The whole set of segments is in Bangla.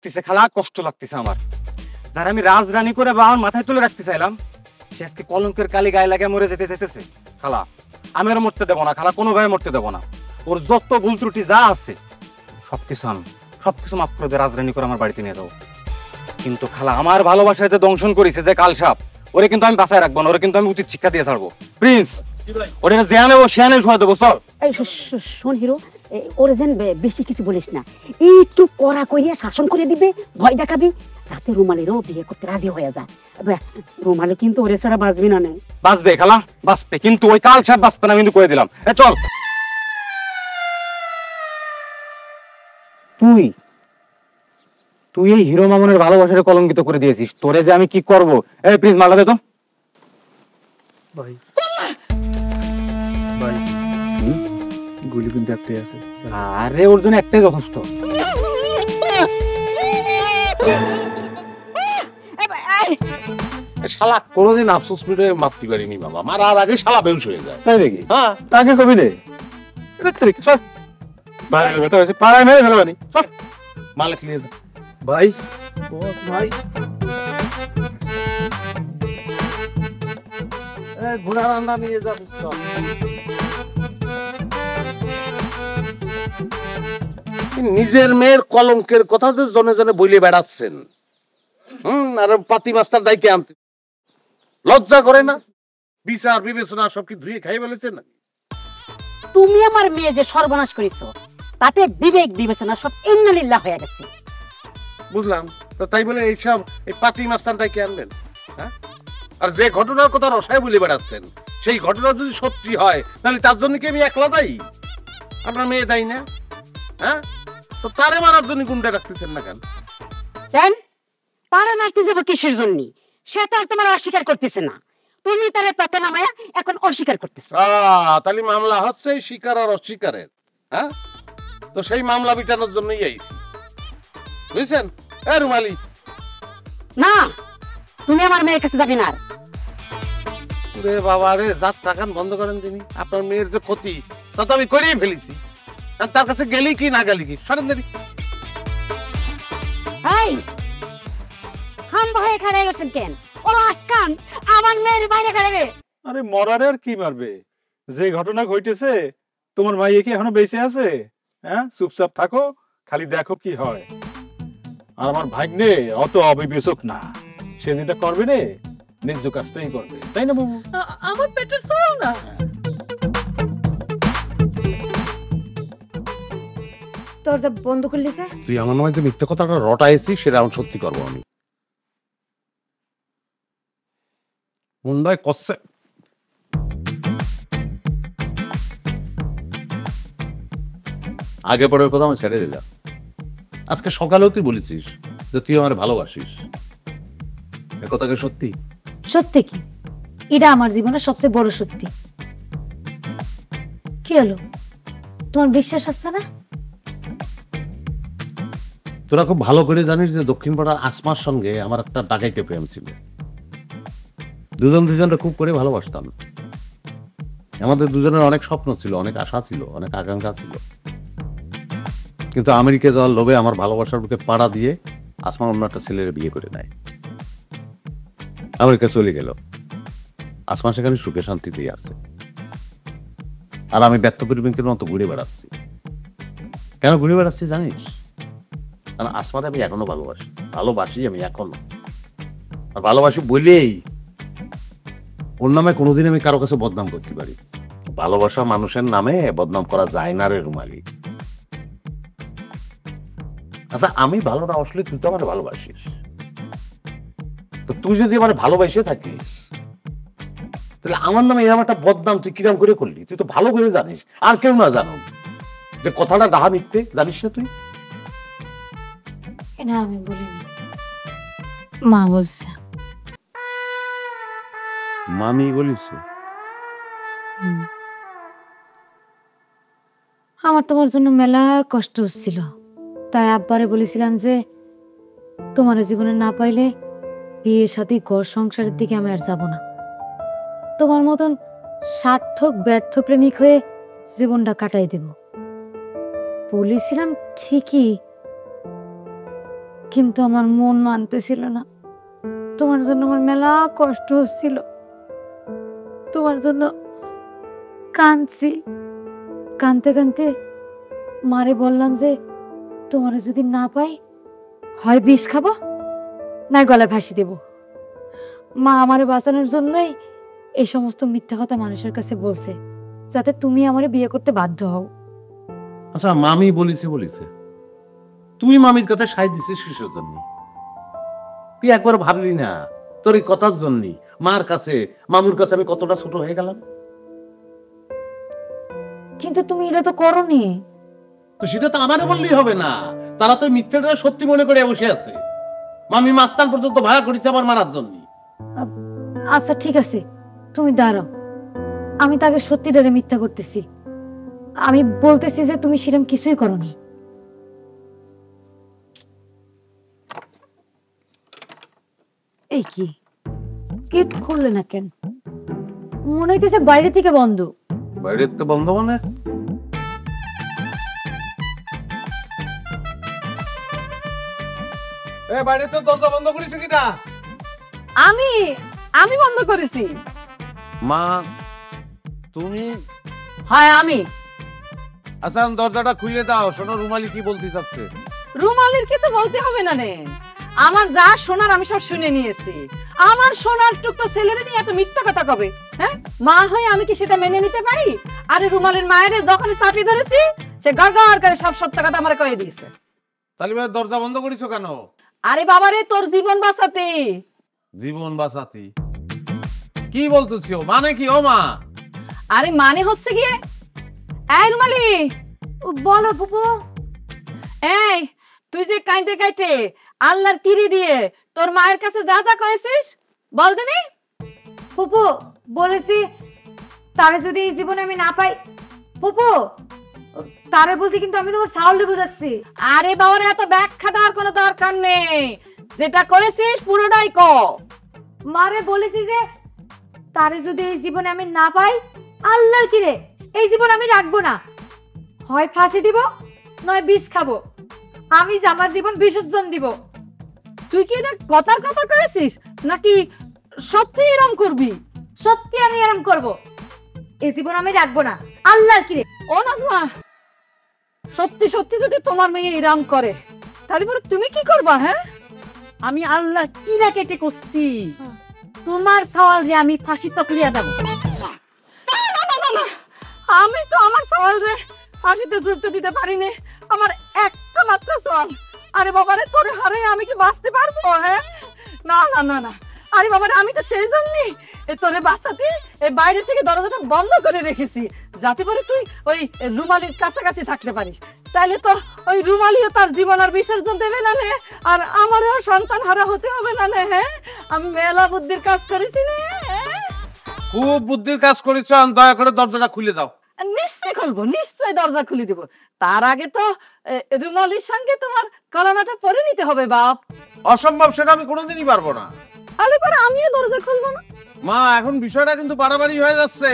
লাগতেছে খালা, কষ্ট লাগতেছে আমার। যারা আমি রাজরানী করে বা আমার মাথায় তুলে রাখতে চাইলাম, সে আজকে কলঙ্কের কালি গায়ে লাগে মরে যেতে চাইতেছে। খালা আমি আর মরতে দেবো না খালা, কোনোভাবে মরতে দেবো না। ওর যত ভুল ত্রুটি যা আছে সবকিছু মাফ করে দিয়ে রাজরানী করে আমার বাড়িতে নিয়ে যাবো। কিন্তু খালা আমার ভালোবাসায় যে দংশন করেছে যে কাল সাপ, ওরে কিন্তু আমি বাঁচায় রাখবো না, ওরে কিন্তু আমি উচিত শিক্ষা দিয়ে ছাড়বো। প্রিন্স ওরে জেনে নেবো, শেয়ানে সময় দেবো। চল শোন হিরো, ওরে যেন বেশি কিছু বলিস না, একটু কড়া করিয়া শাসন করে দিবে, ভয় দেখাবি, যাতে রুমালেরও বিয়ে করতে রাজি হয়ে যায়। রুমালে কিন্তু ওরে ছাড়া বাঁচবি না। বাঁচবে খালা, বাঁচবে, কিন্তু ওই কাল সাপ বাঁচবে না, কিন্তু কয়ে দিলাম। চল। তুই এই হিরো মামুনের ভালোবাসারে কলঙ্কিত করে দিয়েছিস, তোরে যে আমি কি করব। এই প্লিজ মালটা দে তো। ভাই ভাই গুলি কিন্তু একটাই আছে। আরে ওর জন্য একটাই যথেষ্ট। শালা কোনোদিন আফসোস করে মারতে পারিনি বাবা, মারার আগে শালা বেউস হয়ে যায়। তাই নাকি? হ্যাঁ তাকে কবি রে ভাই, বেটা হয়েছে পাড়ায় মেরে ফেলবানি। মালিক নিয়ে যা ভাই ভাই ঘোড়া রান্না নিয়ে যা। নিজের মেয়ের কলঙ্কের কথা যে জনে জনে বলে বেড়াচ্ছেন, আর পাতি মাস্টার ডাইকে আনতে লজ্জা করে না? বিচার বিবেচনা সব কি ধুয়ে খাই বলেছে না? তুমি আমার মেয়ে যে সর্বনাশ করেছো, তাতে বিবেক বিবেচনা সব ইন্নালিল্লাহ হয়ে গেছে। বুঝলাম, তো তাই বলে এইসব এই পাতি মাস্টার ডাইকে আনলেন? হ্যাঁ, আর যে ঘটনার কথা রসায় বলে বেড়াচ্ছেন, সেই ঘটনা যদি সত্যি হয় তাহলে তার জন্য কি আমি একলা দায়ী? আপনার মেয়ে দায়ী না? হ্যাঁ, তো তারে মারার জন্য গুন্ডা রাখতেছেন না কেন? তারা নাচতে যাবো কিসের জন্য? সে তো আর তোমার অস্বীকার করতেছে না, তুমি তারে পথে নামায়া এখন অস্বীকার করতেছো। তাহলে মামলা হচ্ছে স্বীকার আর অস্বীকারের। হ্যাঁ, তো সেই মামলা মিটানোর জন্যই আইছি, বুঝছেন? রুমালি না, তুমি আমার মেয়ের কাছে যাবে না। রে বাবা রে, যাত্রা গান বন্ধ করেন তিনি। আপনার মেয়ের যে ক্ষতি তা তো আমি করিয়ে ফেলেছি, তার কাছে গেলি কি না গেলি কি? সরেন দেরি। কেন ওরা আটকান আমার মেয়ের বাইরে খাড়াবে? আরে মরারে আর কি মারবে? যে ঘটনা ঘটেছে, তোমার মাইয়ে কি এখনো বেঁচে আছে? হ্যাঁ, চুপচাপ থাকো, খালি দেখো কি হয়। আর আমার ভাগ্নে অত অবিবেচক না, সে যেটা করবে রে নিজ কাজটাই করবে, তাই না বাবু? আমার পেটের সরল না। তোর যে বন্ধ করলি যে, তুই আমার নয় যে মিথ্যে কথাটা রটাইছিস, সেটা আমি সত্যি করবো। আমি মুন্ডায় কষছে। আগে পরের কথা আমি ছেড়ে দিলাম। আজকে সকালেও তুই বলেছিস যে তুই আমার ভালোবাসিস, এ কথা কি সত্যি? সত্যি কি? এটা আমার জীবনের সবচেয়ে বড় সত্যি। কি হলো, তোমার বিশ্বাস আসছে না? তোরা খুব ভালো করে জানিস যে দক্ষিণ পাড়ার আসমার সঙ্গে আমার একটা ডাকাইতে প্রেম ছিল। দুজনটা খুব করে ভালোবাসতাম। আমাদের দুজনের অনেক স্বপ্ন ছিল, অনেক আশা ছিল, অনেক আকাঙ্ক্ষা ছিল। কিন্তু আমেরিকা যাওয়ার লোভে আমার ভালোবাসার বুকে পাড়া দিয়ে আসমা অন্য একটা ছেলের বিয়ে করে নেয়। আমেরিকা চলে গেল। আসমা সেখানে সুখে শান্তি দিয়ে আসছে, আর আমি ব্যর্থ পরিবেশের মতো ঘুরে বেড়াচ্ছি। কেন ঘুরে বেড়াচ্ছি জানিস? কারণ আসমাতে আমি এখনো ভালোবাসি আমি এখনো। আর ভালোবাসি বলেই ওর নামে কোনোদিন আমি কারো কাছে বদনাম করতে পারি। ভালোবাসা মানুষের নামে বদনাম করা যায় না রে রুমালি। আচ্ছা, আমি ভালো না আসলে তুই তো আমার ভালোবাসিস, তো তুই যদি আমার ভালোবাসে থাকিস তাহলে আমার নামে এরকম একটা বদনাম তুই কিরম করে করলি? তুই তো ভালো করে জানিস, আর কেউ না জানো যে কথাটা ডাহা মিথ্যে, জানিস না তুই? এটা আমি বলিনি, মা বলছে। মামি বলিস? আমার তোমার জন্য মেলা কষ্ট হচ্ছিল, তাই আব্বারে বলেছিলাম যে তোমার জীবনে না পাইলে বিয়ে শাদী ঘর সংসারের দিকে আমি আর যাব না। তোমার মতন সার্থক ব্যর্থ প্রেমিক হয়ে জীবনটা কাটাই দেব বলেছিলাম ঠিকই, কিন্তু আমার মন মানতেছিল না। তোমার জন্য আমার মেলা কষ্ট হচ্ছিল, তোমার জন্য কাঁদছি। কাঁদতে কাঁদতে মারে বললাম যে তোমারে যদি না পাই হয় বিষ খাবো না গলায় ফাঁসি দেব। মা আমারে বাঁচানোর জন্যই এই সমস্ত মিথ্যা কথা মানুষের কাছে বলছে, যাতে তুমি আমারে বিয়ে করতে বাধ্য হও। আচ্ছা, মামি বলিছে তুই মামির কথা সাই দিছিস কিসের জন্য? তুই একবার ভাবলি না তোর এই কথার জন্য মার কাছে মামুর কাছে আমি কতটা ছোট হয়ে গেলাম? কিন্তু তুমি এটা তো করোনি। তো সেটা তো আমারও বললেই হবে না, তারা তো মিথ্যাটা সত্যি মনে করে বসে আছে। মামি মাস্তান পর্যন্ত ভাড়া করেছে আমার মারার জন্য। আচ্ছা ঠিক আছে, তুমি দাঁড়াও, আমি তাকে সত্যিটারে মিথ্যা করতেছি। আমি বলতেছি যে তুমি সেরকম কিছুই করোনি। এই কি গেট খুললে না কেন? মনে হইতেছে বাইরে থেকে বন্ধ। বাইরের তো বন্ধ মানে? বাইরে তো দরজা বন্ধ করেছে কিনা? আমি বন্ধ করেছি। মা তুমি? হ্যাঁ আমি। আচ্ছা দরজাটা খুলে দাও, শোনো রুমালি কি বলতে চাচ্ছে। রুমালির কিছু বলতে হবে না নে, আমার যা শোনার আমি সব শুনে নিয়েছি। আমার সোনার টুকরো ছেলেরে নিয়ে এত মিথ্যা কথা কবে? হ্যাঁ, মা হয়ে আমি কি সেটা মেনে নিতে পারি? আরে রুমালের মায়ের যখন চাপি ধরেছি সে গড়গড় করে সব সত্য কথা আমার কয়ে দিয়েছে। তাহলে দরজা বন্ধ করেছো কেন? আরে বাবারে, তোর জীবন বাঁচাতে। জীবন বাঁচাতে? কি বলতেছো, মানে কি ও মা? আরে মানে হচ্ছে গিয়ে, এই রুমালি বলো ফুপু। এই তুই যে কাইতে কাইতে আল্লাহর তিরি দিয়ে তোর মায়ের কাছে যা যা কয়েছিস বল দিনি। ফুপু বলেছি তারে যদি এই জীবনে আমি না পাই। ফুপু তারে বলছি, কিন্তু আমি তোমার সাউন্ডে বুঝাচ্ছি। আরে বাবারে, এত ব্যাখ্যা দেওয়ার কোনো দরকার নেই, যেটা কয়েছিস পুরোটাই ক। মারে বলেছি যে তারে যদি এই জীবনে আমি না পাই, আল্লাহর কিরে এই জীবন আমি রাখবো না, হয় ফাঁসি দিব নয় বিষ খাবো। আমি যে আমার জীবন বিসর্জন দিব। তুই কি এটা কথার কথা কয়েছিস নাকি সত্যি এরম করবি? সত্যি আমি এরম করব, এই জীবন আমি রাখবো না, আল্লাহর কিরে। ও নাজমা, সত্যি সত্যি যদি তোমার মেয়ে এরম করে তাহলে পরে তুমি কি করবা? হ্যাঁ, আমি আল্লাহ কিরা কেটে করছি, তোমার সওয়াল রে আমি ফাঁসি তকলিয়া যাব। আমি তো আমার সওয়াল রে ফাঁসিতে ঝুলতে দিতে পারি না, আমার একটা মাত্র সওয়াল। আরে বাবারে, তোর হারে আমি কি বাঁচতে পারবো? হ্যাঁ, না না না না। আরে বাবারে, আমি তো সেই জন্যই তোরে বাঁচাতে এই বাইরে থেকে দরজাটা বন্ধ করে রেখেছি, যাতে করে তুই ওই রুমালির কাছাকাছি থাকতে পারিস। তাইলে তো ওই রুমালিও তার জীবন আর বিসর্জন দেবে না নে, আর আমারও সন্তান হারা হতে হবে না নে। হ্যাঁ, আমি মেলা বুদ্ধির কাজ করেছি নে। খুব বুদ্ধির কাজ করেছো, দয়া করে দরজাটা খুলে দাও। নিশ্চয় খুলবো, নিশ্চয় দরজা খুলে দেবো। তার আগে তো রুমালির সঙ্গে তোমার কলামাটা পরে নিতে হবে বাপ। অসম্ভব, সেটা আমি কোনোদিনই পারবো না। তাহলে পরে আমিও দরজা খুলবো না। মা এখন বিষয়টা কিন্তু বাড়াবাড়ি হয়ে যাচ্ছে।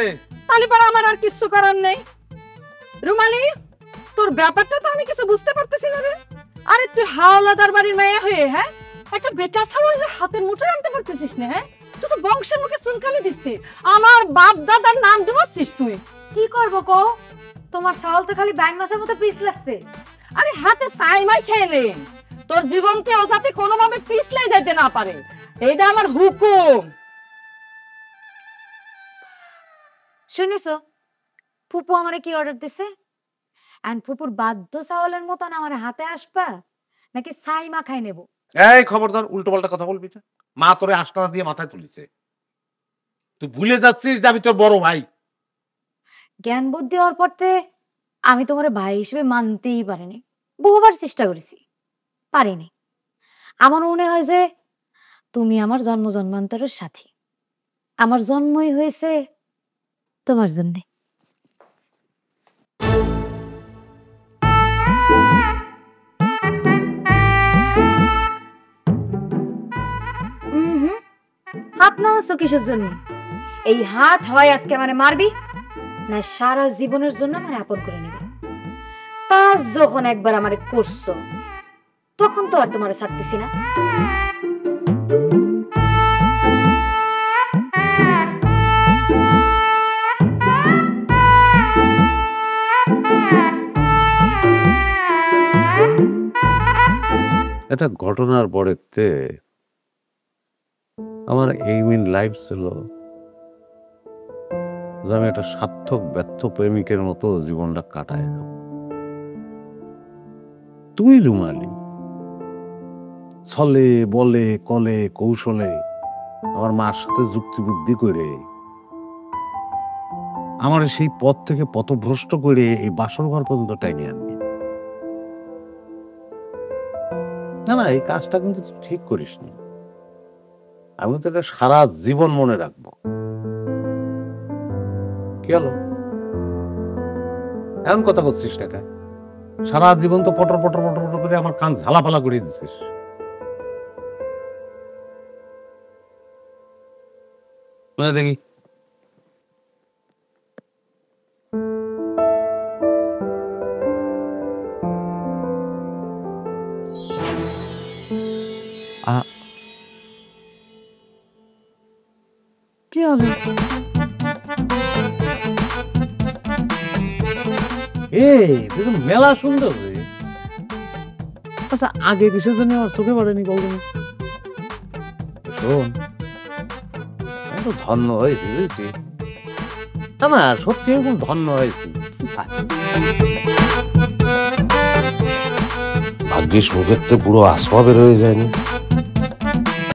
তাহলে পরে আমার আর কিছু করার নেই। রুমালি, তোর ব্যাপারটা তো আমি কিছু বুঝতে পারতেছি না রে। আরে তুই হাওলাদার বাড়ির মেয়ে হয়ে, হ্যাঁ, একটা বেটা ছাওয়াল হাতের মুঠোয় আনতে পারতেছিস না? হ্যাঁ, তুই তো বংশের মুখে চুনকানি দিচ্ছিস, আমার বাপ দাদার নাম ডুবাচ্ছিস তুই। কি করবো কো? তোমার সাউল তো খালি ব্যাং মাছের মতো পিস লাগছে। আরে হাতে সাইমাই খেলে তোর জীবনকে ও যাতে কোনোভাবে পিছলাই যাইতে না পারে, এইটা আমার হুকুম। শুনিছো ফুপু আমারে কি অর্ডার দিছে? এন্ড ফুপুর বাধ্য চাওয়ালের মতন আমার হাতে আসবা নাকি সাইমা খাই নেব? এই খবরদার, উল্টো পাল্টা কথা বলবি না। মা তোরে আশকারা দিয়ে মাথায় তুলিছে, তুই ভুলে যাচ্ছিস যে আমি তোর বড় ভাই। জ্ঞান বুদ্ধি হওয়ার পরতে আমি তোমার ভাই হিসেবে মানতেই পারিনি, বহুবার চেষ্টা করেছি, পারিনি। আমার মনে হয় যে তুমি আমার জন্ম জন্মান্তরের সাথী, আমার জন্মই হয়েছে তোমার জন্য। হাত নামাচ্ছ কিসের জন্য? এই হাত হয় আজকে আমারে মারবি, না সারা জীবনের জন্য আমার আপন করে নিবি। পাঁচ যখন একবার আমারে করছো তখন তো আর তোমার ছাড়তেছি না। এটা ঘটনার পরেতে আমার এইম ইন লাইফ ছিল যে আমি একটা সার্থক ব্যর্থ প্রেমিকের মতো জীবনটা কাটায় দেব। তুই রুমালি ছলে বলে কলে কৌশলে আমার মার সাথে যুক্তি বুদ্ধি করে আমার সেই পথ থেকে পথভ্রষ্ট করে এই বাসর ঘর পর্যন্ত টাইনে আনবি। না না, এই কাজটা কিন্তু ঠিক করিস নি। আমি তো এটা সারা জীবন মনে রাখবো। কি হলো এমন কথা করছিস টাকা? সারা জীবন তো পটর পটর পটর পটর করে আমার কান ঝালাপালা করে দিচ্ছিস। দেখি কি হবে? তুই তো মেলা সুন্দর রে। আচ্ছা, আগে কিসের জন্য আমার চোখে পড়েনি বলবেন? শোন, আমি তো ধন্য হয়েছি, বুঝেছি না না, সত্যি এরকম ধন্য হয়েছি। ভাগ্যিস মুখের তো পুরো আসমা বের হয়ে যায়নি।